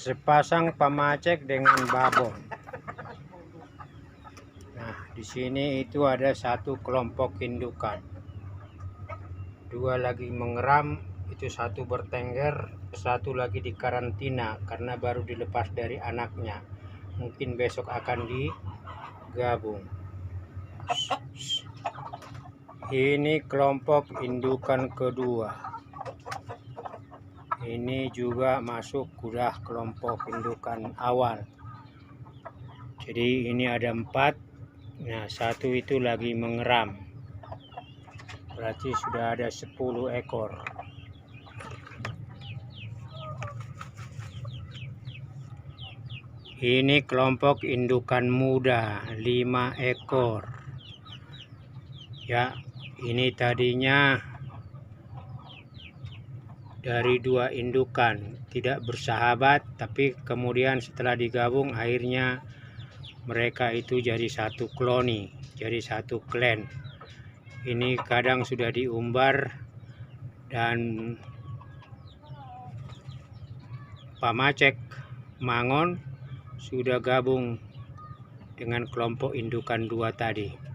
Sepasang pamacek dengan babon. Nah, di sini itu ada satu kelompok indukan. Dua lagi mengeram, itu satu bertengger, satu lagi di karantina karena baru dilepas dari anaknya. Mungkin besok akan digabung. Ini kelompok indukan kedua. Ini juga masuk udah kelompok indukan awal. Jadi ini ada 4. Nah, satu itu lagi mengeram. Berarti sudah ada 10 ekor. Ini kelompok indukan muda 5 ekor. Ya, ini tadinya dari 2 indukan tidak bersahabat, tapi kemudian setelah digabung akhirnya mereka itu jadi satu koloni, jadi satu klan. Ini kadang sudah diumbar dan pamacek mangon sudah gabung dengan kelompok indukan 2 tadi.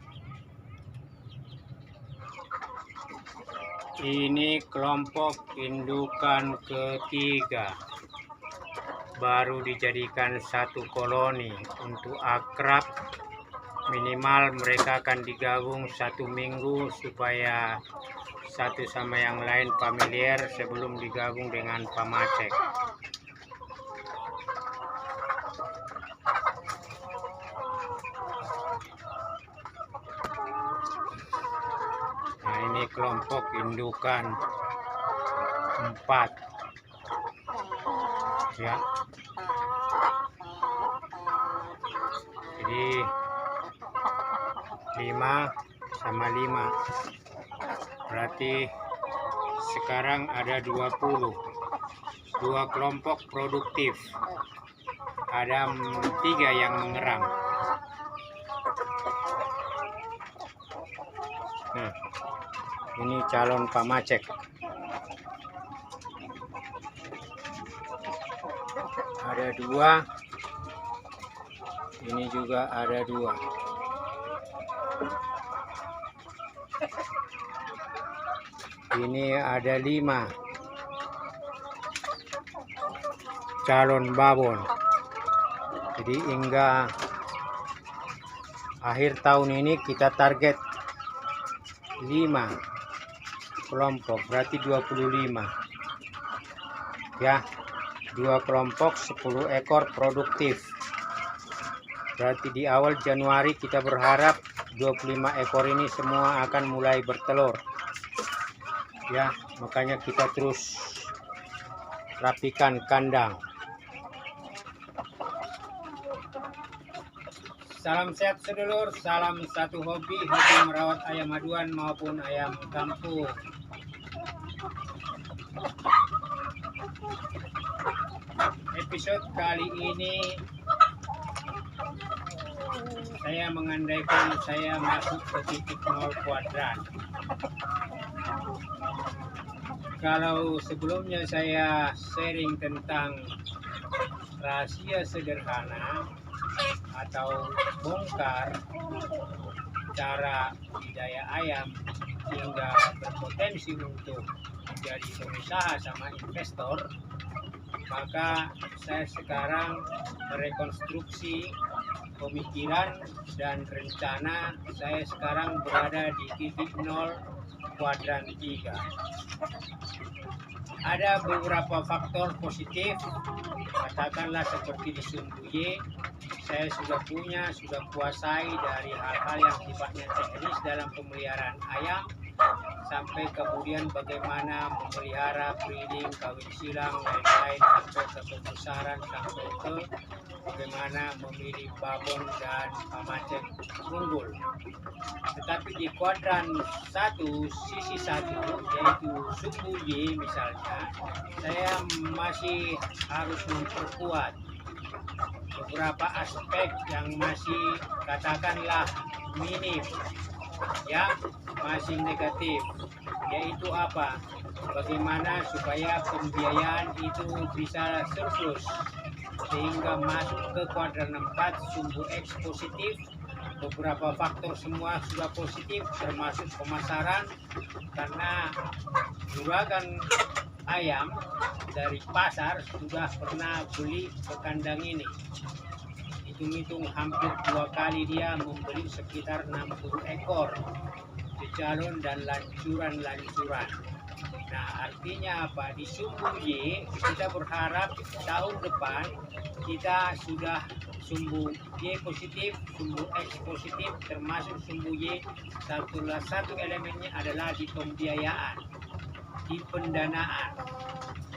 Ini kelompok indukan ketiga, baru dijadikan satu koloni. Untuk akrab minimal mereka akan digabung 1 minggu supaya satu sama yang lain familiar sebelum digabung dengan pamacek. Nah, ini kelompok indukan 4 ya. Jadi 5 sama 5 berarti sekarang ada 20. 2 kelompok produktif, ada 3 yang mengeram. Nah, ini calon pamacek. Ada 2. Ini juga ada 2. Ini ada 5 calon babon. Jadi hingga akhir tahun ini kita target 5 kelompok, berarti 25 ya. 2 kelompok 10 ekor produktif, berarti di awal Januari kita berharap 25 ekor ini semua akan mulai bertelur ya. Makanya kita terus rapikan kandang. Salam sehat sedulur, salam satu hobi merawat ayam aduan maupun ayam kampung. Episode kali ini saya mengandaikan saya masuk ke titik 0 kuadran. Kalau sebelumnya saya sharing tentang rahasia sederhana atau bongkar cara budidaya ayam hingga berpotensi untuk menjadi pengusaha sama investor, maka saya sekarang merekonstruksi pemikiran dan rencana saya sekarang berada di titik 0 kuadran 3. Ada beberapa faktor positif, katakanlah seperti di Sumbuye, saya sudah kuasai dari hal-hal yang sifatnya teknis dalam pemeliharaan ayam, sampai kemudian bagaimana memelihara, breeding, kawin silang, lain-lain, sampai ke pembesaran, sampai ke bagaimana memilih babon dan pamacek unggul. Tetapi di kuadran 1, sisi 1, yaitu Sumbuye misalnya, saya masih harus memperkuat beberapa aspek yang masih katakanlah minim ya, masih negatif, yaitu apa? Bagaimana supaya pembiayaan itu bisa surplus sehingga masuk ke kuadran 4 sumbu X positif. Beberapa faktor semua sudah positif, termasuk pemasaran, karena juragan ayam dari pasar sudah pernah beli ke kandang ini. Hitung-hitung hampir 2 kali dia membeli sekitar 60 ekor calon dan lancuran-lancuran. Nah, artinya apa? Di sumbu Y kita berharap tahun depan kita sudah sumbu Y positif, sumbu X positif, termasuk sumbu Y. Satu elemennya adalah di pembiayaan, di pendanaan.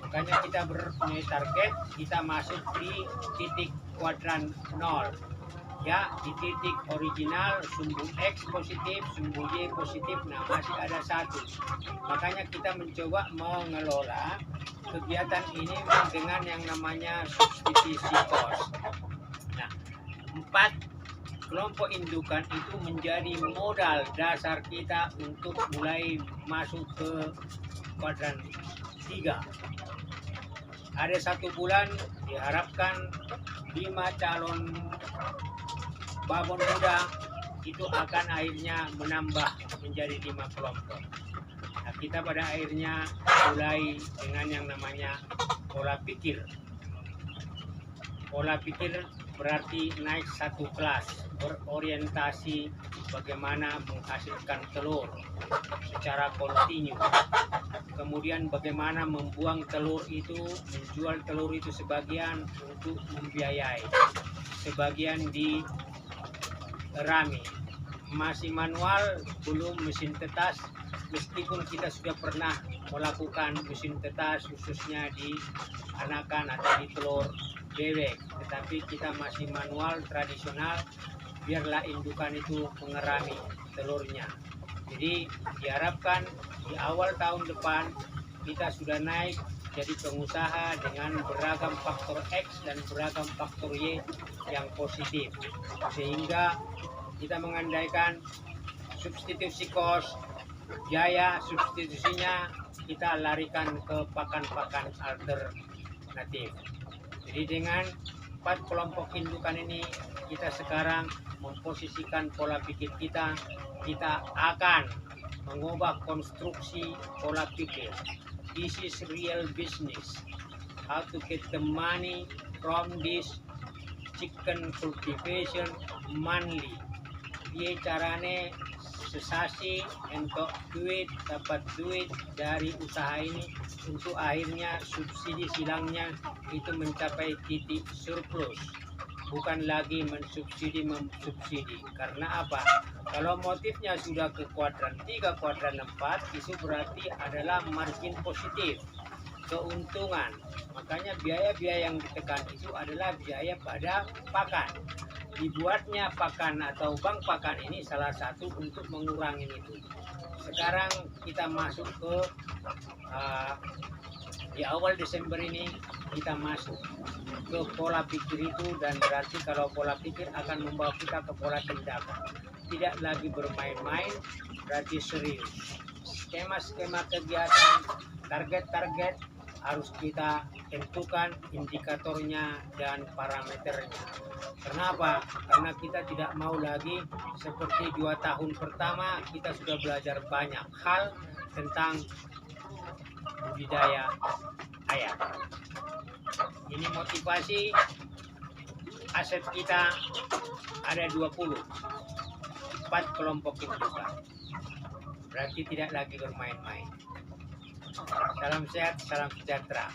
Makanya kita punya target, kita masuk di titik kuadran 0. Ya, di titik original sumbu X positif, sumbu Y positif, nah masih ada 1. Makanya kita mencoba mengelola kegiatan ini dengan yang namanya substitusi cost. Nah, 4 kelompok indukan itu menjadi modal dasar kita untuk mulai masuk ke kuadran 3. Ada 1 bulan diharapkan 5 calon babon muda itu akan akhirnya menambah menjadi 5 kelompok. Nah, kita pada akhirnya mulai dengan yang namanya pola pikir. Pola pikir berarti naik 1 kelas, berorientasi bagaimana menghasilkan telur secara kontinu. Kemudian bagaimana membuang telur itu, menjual telur itu sebagian untuk membiayai, sebagian di rami. Masih manual, belum mesin tetas, meskipun kita sudah pernah melakukan mesin tetas khususnya di anakan atau di telur bebek, tetapi kita masih manual tradisional, biarlah indukan itu mengerami telurnya. Jadi diharapkan di awal tahun depan kita sudah naik jadi pengusaha dengan beragam faktor X dan beragam faktor Y yang positif, sehingga kita mengandaikan substitusi cost, biaya substitusinya kita larikan ke pakan-pakan alternatif. Jadi dengan 4 kelompok indukan ini kita sekarang memposisikan pola pikir kita akan mengubah konstruksi pola pikir. This is real business. How to get the money from this chicken cultivation monthly. Dia carane sesasi untuk dapat duit dari usaha ini untuk akhirnya subsidi silangnya itu mencapai titik surplus, bukan lagi mensubsidi. Karena apa? Kalau motifnya sudah ke kuadran 3, kuadran 4, itu berarti adalah margin positif, keuntungan. Makanya biaya-biaya yang ditekan itu adalah biaya pada pakan. Dibuatnya pakan atau bank pakan ini salah satu untuk mengurangi itu. Sekarang kita masuk ke di awal Desember ini kita masuk ke pola pikir itu, dan berarti kalau pola pikir akan membawa kita ke pola tindakan. Tidak lagi bermain-main, berarti serius. Skema-skema kegiatan, target-target harus kita tentukan indikatornya dan parameternya. Kenapa? Karena kita tidak mau lagi seperti 2 tahun pertama kita sudah belajar banyak hal tentang budidaya ayam. Ini motivasi aset kita ada 20, 4 kelompok indukan. Berarti tidak lagi bermain-main. Salam sehat, salam sejahtera.